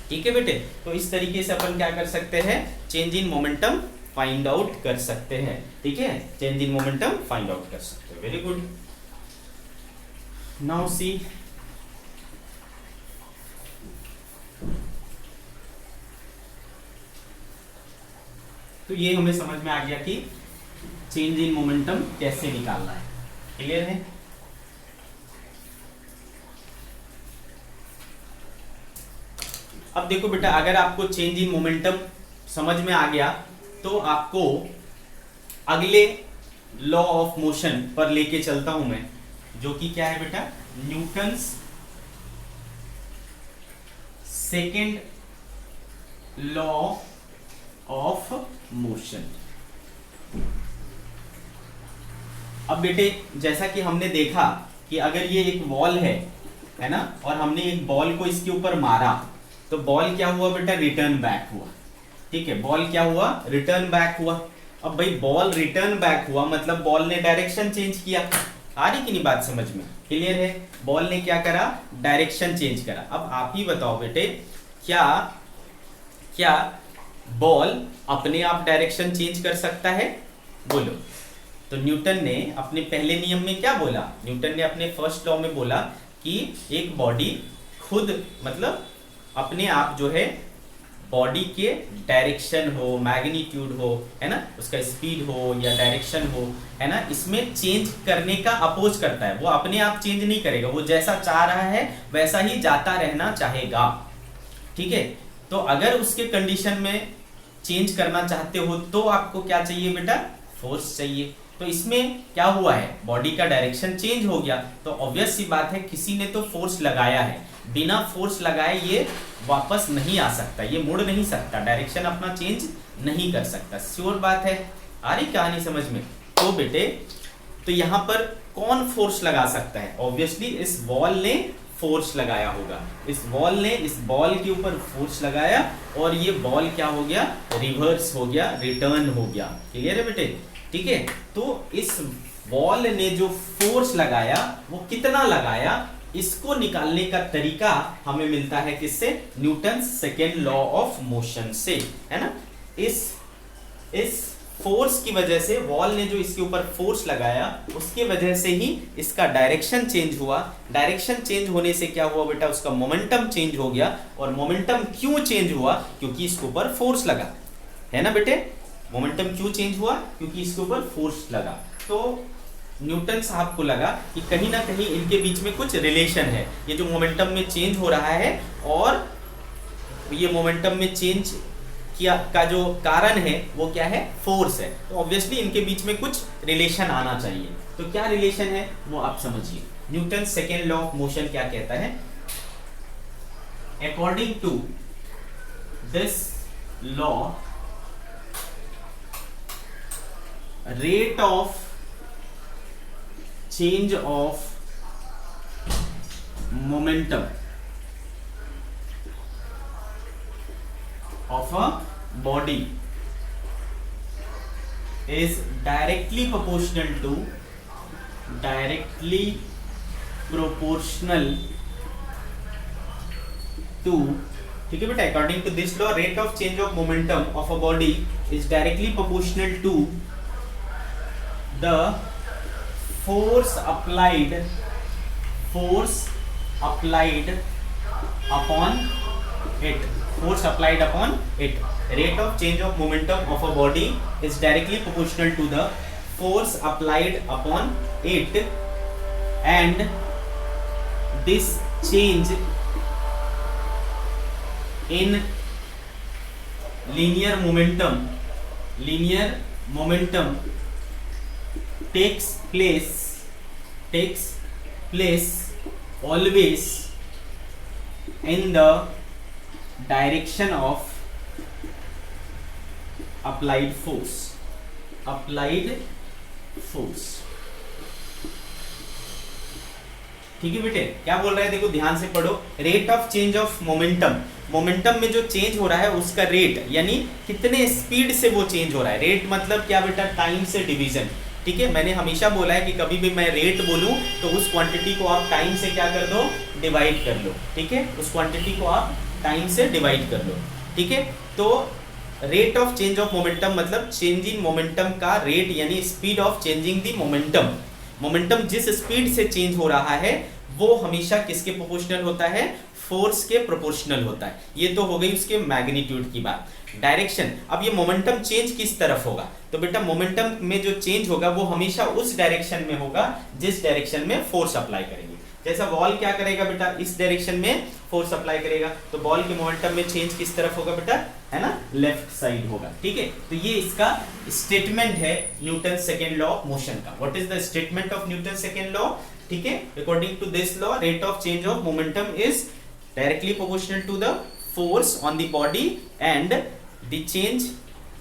ठीक है बेटे। तो इस तरीके से अपन क्या कर सकते हैं, change in momentum find out कर सकते हैं, ठीक है, change in momentum find out कर सकते हैं। Very good. नाउ सी तो ये हमें समझ में आ गया कि चेंज इन मोमेंटम कैसे निकालना है, क्लियर है। अब देखो बेटा, अगर आपको चेंज इन मोमेंटम समझ में आ गया तो आपको अगले लॉ ऑफ मोशन पर लेके चलता हूं मैं, जो कि क्या है बेटा, Newton's second law of motion. अब बेटे जैसा कि हमने देखा कि अगर ये एक बॉल है ना, और हमने एक बॉल को इसके ऊपर मारा तो बॉल क्या हुआ बेटा, रिटर्न बैक हुआ, ठीक है, बॉल क्या हुआ, रिटर्न बैक हुआ। अब भाई बॉल रिटर्न बैक हुआ मतलब बॉल ने डायरेक्शन चेंज किया, आ रही कि नहीं बात समझ में, क्लियर है। बॉल ने क्या करा, डायरेक्शन चेंज करा। अब आप ही बताओ बेटे, क्या बॉल अपने आप डायरेक्शन चेंज कर सकता है, बोलो। तो न्यूटन ने अपने पहले नियम में क्या बोला, न्यूटन ने अपने फर्स्ट लॉ में बोला कि एक बॉडी खुद मतलब अपने आप जो है बॉडी के डायरेक्शन हो, मैग्नीट्यूड हो, है ना, उसका स्पीड हो या डायरेक्शन हो, है ना, इसमें चेंज करने का अपोज करता है। वो अपने आप चेंज नहीं करेगा, वो जैसा चाह रहा है वैसा ही जाता रहना चाहेगा, ठीक है। तो अगर उसके कंडीशन में चेंज करना चाहते हो तो आपको क्या चाहिए बेटा, फोर्स चाहिए। तो इसमें क्या हुआ है, बॉडी का डायरेक्शन चेंज हो गया, तो ऑब्वियस सी बात है किसी ने तो फोर्स लगाया है, बिना फोर्स लगाए ये वापस नहीं आ सकता, ये मुड़ नहीं सकता, डायरेक्शन अपना चेंज नहीं कर सकता, श्योर बात है, आ रही कहानी समझ में। तो बेटे तो यहाँ पर कौन फोर्स लगा सकता है, ऑब्वियसली इस बॉल ने फोर्स लगाया होगा, इस बॉल ने इस बॉल के ऊपर फोर्स लगाया और ये बॉल क्या हो गया, रिवर्स हो गया, रिटर्न हो गया, क्लियर है बेटे, ठीक है। तो इस बॉल ने जो फोर्स लगाया वो कितना लगाया, इसको निकालने का तरीका हमें मिलता है किससे, Newton second law of motion से, है ना। इस फोर्स की वजह से, बॉल ने जो इसके ऊपर फोर्स लगाया उसके वजह से ही इसका डायरेक्शन चेंज हुआ। डायरेक्शन चेंज होने से क्या हुआ बेटा, उसका मोमेंटम चेंज हो गया। और मोमेंटम क्यों चेंज हुआ, क्योंकि इसके ऊपर फोर्स लगा, है ना बेटे। मोमेंटम क्यों चेंज हुआ, क्योंकि इसके ऊपर फोर्स लगा। तो न्यूटन साहब को लगा कि कहीं ना कहीं इनके बीच में कुछ रिलेशन है, ये जो मोमेंटम में चेंज हो रहा है और ये मोमेंटम में चेंज का जो कारण है वो क्या है, फोर्स है। तो ऑब्वियसली इनके बीच में कुछ रिलेशन आना चाहिए। तो क्या रिलेशन है वो आप समझिए। Newton second law of motion क्या कहता है, according to this law rate of change of momentum of a body is directly proportional to ठीक है बेटा, according to this law rate of change of momentum of a body is directly proportional to the force applied upon it. Rate of change of momentum of a body is directly proportional to the force applied upon it, and this change in linear momentum takes place always in the direction of applied force. ठीक है बेटे, क्या बोल रहा है देखो ध्यान से पढ़ो। Rate of change of momentum में जो चेंज हो रहा है उसका रेट, यानी कितने स्पीड से वो चेंज हो रहा है। रेट मतलब क्या बेटा, टाइम से डिवीजन। ठीक है, मैंने हमेशा बोला है कि कभी भी मैं रेट बोलूं तो उस क्वांटिटी को आप टाइम से क्या कर दो, डिवाइड कर लो। ठीक है, उस क्वांटिटी को आप टाइम से डिवाइड कर लो। ठीक है, तो rate of change of momentum मतलब चेंज इन मोमेंटम का रेट, यानी speed of changing the momentum जिस स्पीड से चेंज हो रहा है वो हमेशा किसके प्रोपोर्शनल होता है, फोर्स के प्रोपोर्शनल होता है। ये तो हो गई उसके मैग्नीट्यूड की बात। डायरेक्शन, अब ये मोमेंटम चेंज किस तरफ होगा, तो बेटा मोमेंटम में जो चेंज होगा वो हमेशा उस डायरेक्शन में होगा जिस डायरेक्शन में फोर्स अप्लाई करेंगे। जैसा बॉल क्या करेगा बेटा, इस डायरेक्शन में फोर्स अप्लाई करेगा, तो बॉल के मोमेंटम में चेंज किस तरफ होगा बेटा, है ना, लेफ्ट साइड होगा। ठीक है, तो ये इसका स्टेटमेंट है Newton second law of motion का। What is the statement of Newton second law? ठीक है, according to this law rate of change of momentum is directly proportional to the force on the body, and the change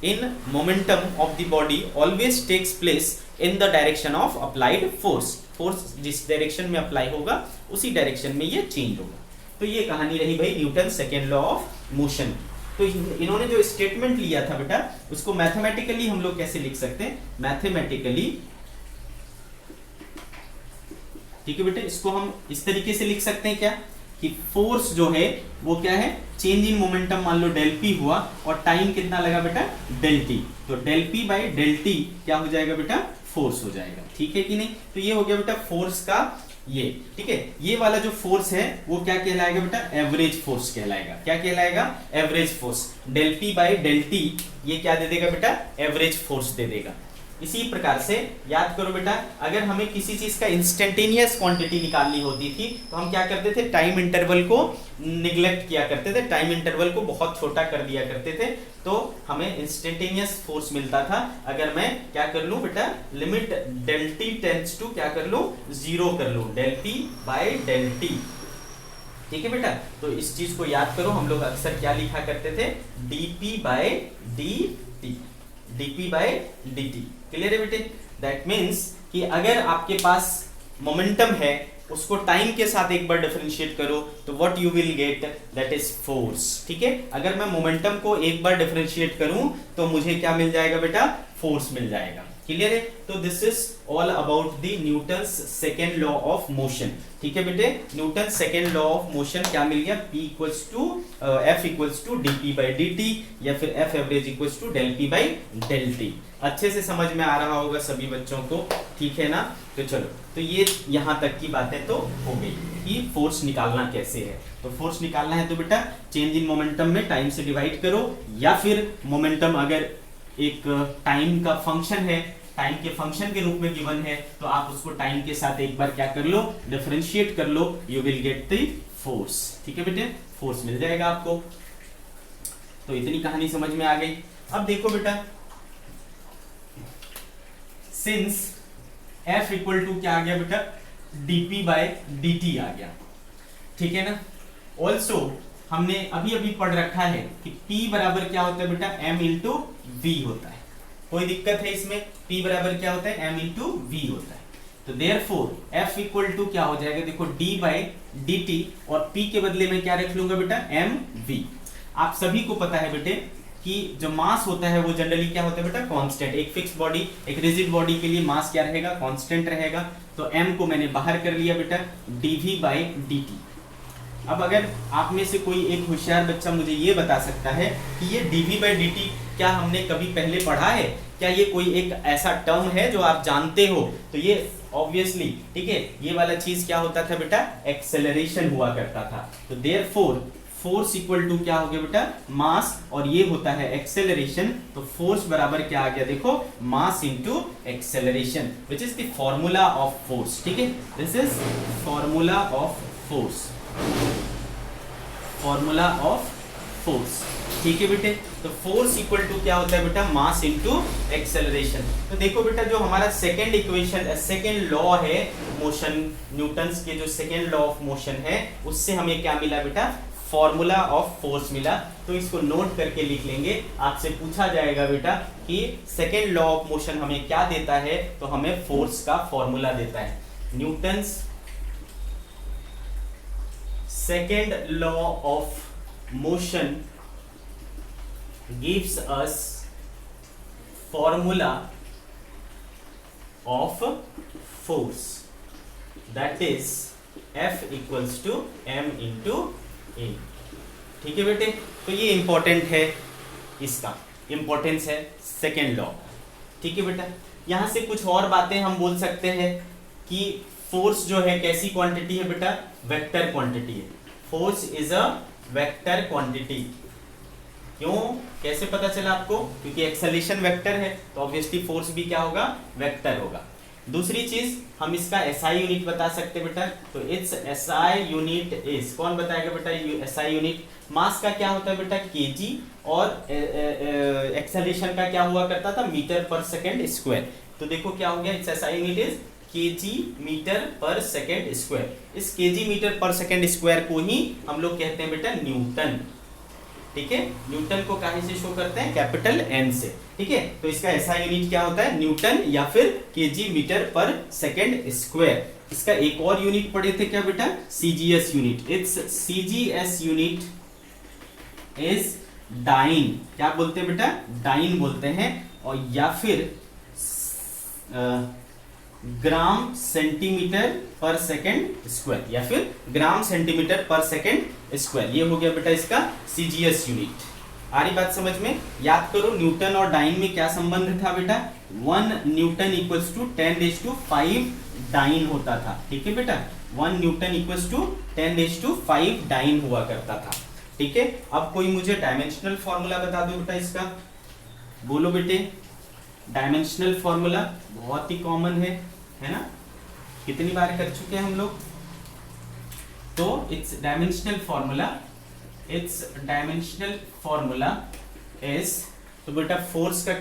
in momentum of the body always takes place in the direction of applied force. force जिस direction में apply होगा उसी direction में ये change होगा। तो ये कहानी रही भाई Newton second law of motion. तो इन्होंने जो स्टेटमेंट लिया था बेटा उसको मैथमेटिकली हम लोग कैसे लिख सकते हैं, मैथमेटिकली, ठीक है बेटे, इसको हम इस तरीके से लिख सकते हैं क्या कि फोर्स जो है वो क्या है, चेंज इन मोमेंटम मान लो डेल पी हुआ और टाइम कितना लगा बेटा, डेल टी, तो del P by del T क्या हो जाएगा बेटा, फोर्स हो जाएगा। ठीक है कि नहीं, तो ये हो गया बेटा फोर्स का ये। ठीक है, ये वाला जो फोर्स है वो क्या कहलाएगा बेटा, एवरेज फोर्स कहलाएगा। क्या कहलाएगा, average force. Del P by del T ये क्या दे देगा बेटा, एवरेज फोर्स दे देगा। इसी प्रकार से याद करो बेटा, अगर हमें किसी चीज का इंस्टेंटेनियस क्वांटिटी निकालनी होती थी तो हम क्या करते थे, टाइम इंटरवल को निग्लेक्ट किया करते थे, टाइम इंटरवल को बहुत छोटा कर दिया करते थे, तो हमें इंस्टेंटेनियस फोर्स मिलता था। अगर मैं क्या कर लूं बेटा, limit del T tends to क्या कर लूं, 0 कर लूं, del P by del T. ठीक है बेटा, तो इस चीज को याद करो। हम लोग अक्सर क्या लिखा करते थे, dp by dt, dp by dt। Clear है बेटे, दैट मीन्स कि अगर आपके पास मोमेंटम है उसको टाइम के साथ एक बार डिफरेंशिएट करो तो what you will gate, that is force. ठीक है, अगर मैं मोमेंटम को एक बार डिफरेंशिएट करूं तो मुझे क्या मिल जाएगा बेटा, फोर्स मिल जाएगा। क्लियर है, तो this is all about the Newton's second law of motion. ठीक है बेटे, Newton second law of motion क्या मिल गया, P equals to F equals to dp by dt, या फिर F average equals to del p by del t। अच्छे से समझ में आ रहा होगा सभी बच्चों को, ठीक है ना। तो चलो, तो ये यहाँ तक की बातें तो हो गई कि फोर्स निकालना कैसे है। तो फोर्स निकालना है तो बेटा चेंज इन मोमेंटम में टाइम से डिवाइड करो, या फिर मोमेंटम अगर एक टाइम का फंक्शन है, टाइम के फंक्शन के रूप में गिवन है, तो आप उसको टाइम के साथ एक बार क्या कर लो, डिफरेंशिएट कर लो, you will get the force. ठीक है बेटे, फोर्स मिल जाएगा आपको। तो इतनी कहानी समझ में आ गई। अब देखो बेटा, सिंस F इक्वल टू क्या आ गया बेटा, dp बाय dt आ गया। ठीक है ना। ऑल्सो हमने अभी अभी पढ़ रखा है कि P बराबर क्या होता है बेटा, m इंटू v होता है। कोई दिक्कत है इसमें, P बराबर क्या होता है, m इंटू v होता है। तो देयरफॉर F इक्वल टू क्या हो जाएगा, देखो d बाई dt, और P के बदले में क्या रख लूंगा बेटा, mv। आप सभी को पता है बेटे कि जो मास होता है वो जनरली क्या होता है बेटा, कांस्टेंट। एक फिक्स बॉडी, एक रिजिड बॉडी के लिए मास क्या रहेगा, कांस्टेंट रहेगा। तो m को मैंने बाहर कर लिया बेटा, dv बाई dt। अब अगर आप में से कोई एक होशियार बच्चा मुझे ये बता सकता है कि ये dv बाई dt क्या हमने कभी पहले पढ़ा है, क्या ये कोई एक ऐसा टर्म है जो आप जानते हो, तो ये ऑब्वियसली, ठीक है, ये वाला चीज क्या होता था बेटा, एक्सेलरेशन हुआ करता था। तो देयरफॉर फोर्स इक्वल टू क्या हो गया बेटा, मास, और ये होता है एक्सेलरेशन। तो फोर्स बराबर क्या आ गया, देखो mass into acceleration, which is the formula of force. ठीक है, this is formula of force, formula of force. ठीक है बेटे, तो फोर्स इक्वल टू क्या होता है बेटा, मास इनटू एक्सेलरेशन। तो देखो बेटा, जो हमारा सेकंड इक्वेशन, सेकंड लॉ है मोशन, न्यूटन्स के जो सेकंड लॉ ऑफ मोशन है, उससे हमें क्या मिला बेटा, फॉर्मूला ऑफ फोर्स मिला। तो इसको नोट करके लिख लेंगे। आपसे पूछा जाएगा बेटा कि सेकंड लॉ ऑफ मोशन हमें क्या देता है, तो हमें फोर्स का फॉर्मूला देता है। Newton's second law of motion gives us formula of force, that is F equals to m into a। ठीक है बेटे, तो ये इंपॉर्टेंट है, इसका इंपॉर्टेंस है सेकेंड लॉ। ठीक है बेटा, यहां से कुछ और बातें हम बोल सकते हैं कि फोर्स जो है कैसी क्वांटिटी है बेटा, वेक्टर क्वांटिटी है। Force is a vector quantity. क्यों, कैसे पता चला आपको, क्योंकि एक्सेलरेशन वेक्टर है, तो ऑब्वियसली फोर्स भी क्या होगा, वेक्टर होगा। दूसरी चीज, हम इसका एसआई यूनिट बता सकते बेटा, तो इट्स एसआई यूनिट इज, कौन बताएगा बेटा एसआई यूनिट, मास का क्या होता है बेटा केजी, और एक्सेलरेशन का क्या हुआ करता था, मीटर पर सेकेंड स्क्वायर। तो देखो क्या हो गया, its SI unit is KG metre per second square. इस KG metre per second square को ही हम लोग कहते हैं बेटा न्यूटन। ठीक है, न्यूटन को कहां से शो करते हैं, कैपिटल एन से। ठीक है, तो इसका एसआई यूनिट क्या होता है, न्यूटन या फिर KG metre per second square. इसका एक और यूनिट पढ़े थे क्या बेटा, CGS unit. Its CGS unit is dyne, क्या बोलते हैं बेटा, डाइन बोलते हैं, और या फिर ग्राम सेंटीमीटर पर सेकेंड स्क्वायर, या फिर ग्राम सेंटीमीटर पर सेकेंड स्क्वायर। ये हो गया बेटा इसका सीजीएस यूनिट। आ रही बात समझ में, याद करो न्यूटन और डाइन में क्या संबंध था बेटा, 1 न्यूटन इक्वल्स टू 10⁵ डाइन होता था। ठीक है बेटा, 1 न्यूटन इक्वल्स टू 10⁵ डाइन हुआ करता था। ठीक है, अब कोई मुझे डायमेंशनल फॉर्मूला बता दो बेटा इसका, बोलो बेटे। डायमेंशनल फॉर्मूला बहुत ही कॉमन है ना, कितनी बार कर चुके हैं हम लोग। तो इट्स डायमेंशनल फॉर्मूला इज, तो बेटा फोर्स का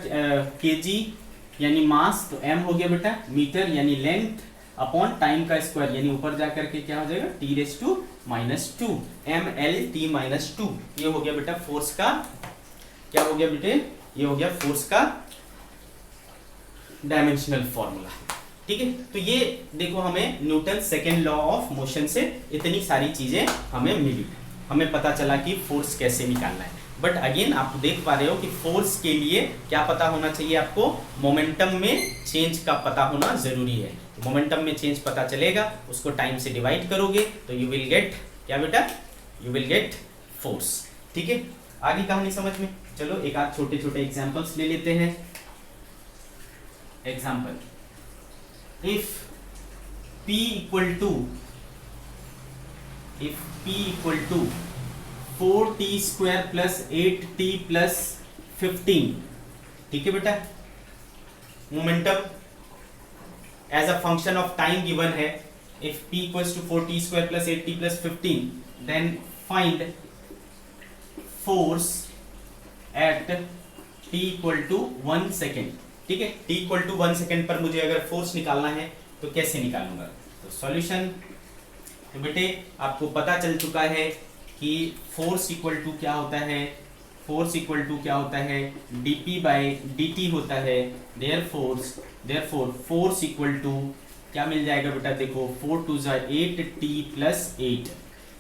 केजी यानी मास, तो m हो गया बेटा मीटर यानी लेंथ, अपॉन टाइम का स्क्वायर, यानी ऊपर जाकर के क्या हो जाएगा, t⁻², mL_t−2। ये हो गया बेटा फोर्स का, क्या हो गया बेटे, ये हो गया फोर्स का डायमेंशनल फॉर्मूला। ठीक है, तो ये देखो हमें Newton second law of motion से इतनी सारी चीजें हमें मिली, हमें पता चला कि फोर्स कैसे निकालना है। बट अगेन आप देख पा रहे हो कि फोर्स के लिए क्या पता होना चाहिए आपको, मोमेंटम में चेंज का पता होना जरूरी है। मोमेंटम में चेंज पता चलेगा, उसको टाइम से डिवाइड करोगे तो यू विल गेट क्या बेटा, यू विल गेट फोर्स। ठीक है, आगे कहानी समझ में। चलो एक आध छोटे छोटे एग्जांपल्स ले लेते हैं। Example, if p equal to 4t² plus 8t plus 15, ठीक है बेटा, momentum as a function of time given है। if p equals to 4t² plus 8t plus 15, then find force at t equal to 1 second। ठीक है, t equal to 1 second पर मुझे अगर force निकालना है तो कैसे निकालूंगा, तो सॉल्यूशन, तो बेटे आपको पता चल चुका है कि फोर्स इक्वल टू क्या होता है, फोर्स इक्वल टू क्या होता है, dp/dt होता है। देयरफॉर फोर्स इक्वल टू क्या मिल जाएगा बेटा, देखो 4 × 2 = 8t + 8।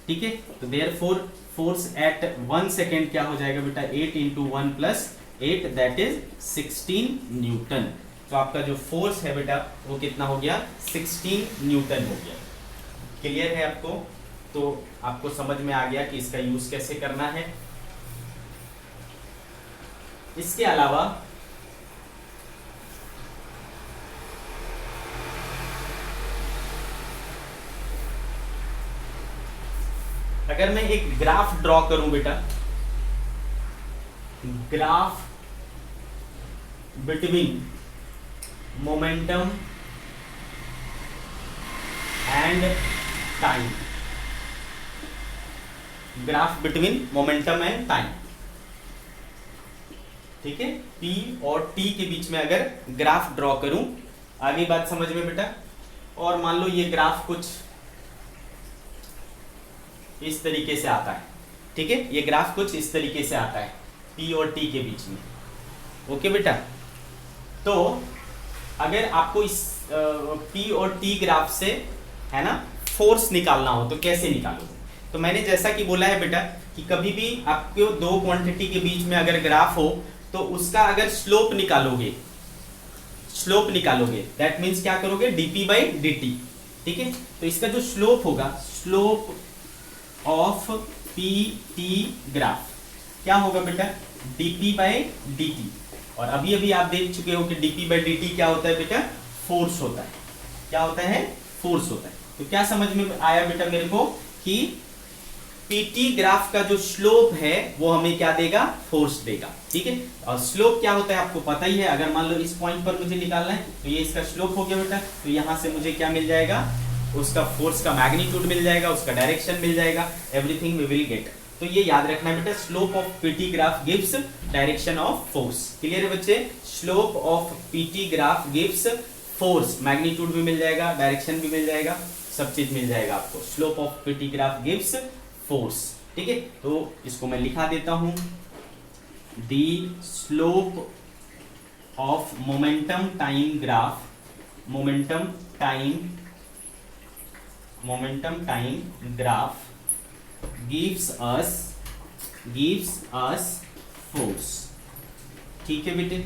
ठीक है, तो देयरफॉर फोर्स एट 1 सेकेंड क्या हो जाएगा बेटा, 8 × 1 + 8 दैट इज 16 न्यूटन। तो आपका जो फोर्स है बेटा वो कितना हो गया, 16 न्यूटन हो गया। क्लियर है आपको, तो आपको समझ में आ गया कि इसका यूज कैसे करना है। इसके अलावा अगर मैं एक ग्राफ ड्रॉ करूं बेटा, graph between momentum and time, graph between momentum and time, ठीक है, P और T के बीच में अगर ग्राफ ड्रॉ करूं, आगे बात समझ में बेटा। और मान लो ये ग्राफ कुछ इस तरीके से आता है, ठीक है, ये ग्राफ कुछ इस तरीके से आता है P और T के बीच में, ओके बेटा। तो अगर आपको इस P और T ग्राफ से, है ना, फोर्स निकालना हो तो कैसे निकालोगे? तो मैंने जैसा कि बोला है बेटा कि कभी भी आपको दो क्वांटिटी के बीच में अगर ग्राफ हो तो उसका अगर स्लोप निकालोगे, दैट मीन्स क्या करोगे, dp बाई dt, ठीक है। तो इसका जो स्लोप होगा, स्लोप ऑफ PT ग्राफ क्या होगा बेटा, dp बाई dt। और अभी अभी आप देख चुके हो कि dp बाई dt क्या होता है बेटा, फोर्स होता है। क्या होता है, फोर्स होता है। तो क्या समझ में आया बेटा मेरे को कि PT ग्राफ का जो स्लोप है वो हमें क्या देगा, फोर्स देगा, ठीक है। और स्लोप क्या होता है आपको पता ही है। अगर मान लो इस पॉइंट पर मुझे निकालना है तो ये इसका स्लोप हो गया बेटा, तो यहां से मुझे क्या मिल जाएगा, उसका फोर्स का मैग्नीट्यूड मिल जाएगा, उसका डायरेक्शन मिल जाएगा, एवरीथिंग वी विल गेट। तो ये याद रखना है बेटा, slope of PT graph gives direction of force. Clear है बच्चे, slope of PT graph gives force, magnitude भी मिल जाएगा, डायरेक्शन भी मिल जाएगा, सब चीज मिल जाएगा आपको। Slope of PT graph gives force, ठीक है। तो इसको मैं लिखा देता हूं, the slope of momentum time graph, momentum time graph gives us force, ठीक है बेटे।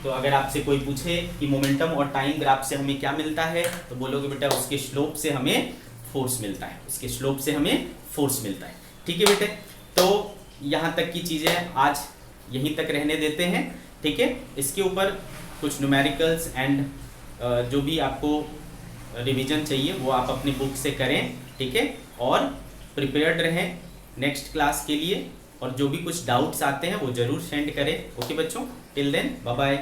तो अगर आपसे कोई पूछे कि मोमेंटम और टाइम ग्राफ से हमें क्या मिलता है तो बोलोगे बेटा उसके स्लोप से हमें फोर्स मिलता है, उसके स्लोप से हमें फोर्स मिलता है, ठीक है बेटे। तो यहाँ तक की चीज़ें आज यहीं तक रहने देते हैं, ठीक है। इसके ऊपर कुछ न्यूमेरिकल्स एंड जो भी आपको रिवीजन चाहिए वो आप अपनी बुक से करें, ठीक है। और प्रिपेयर्ड रहें नेक्स्ट क्लास के लिए, और जो भी कुछ डाउट्स आते हैं वो ज़रूर सेंड करें, ओके बच्चों। Till then bye bye.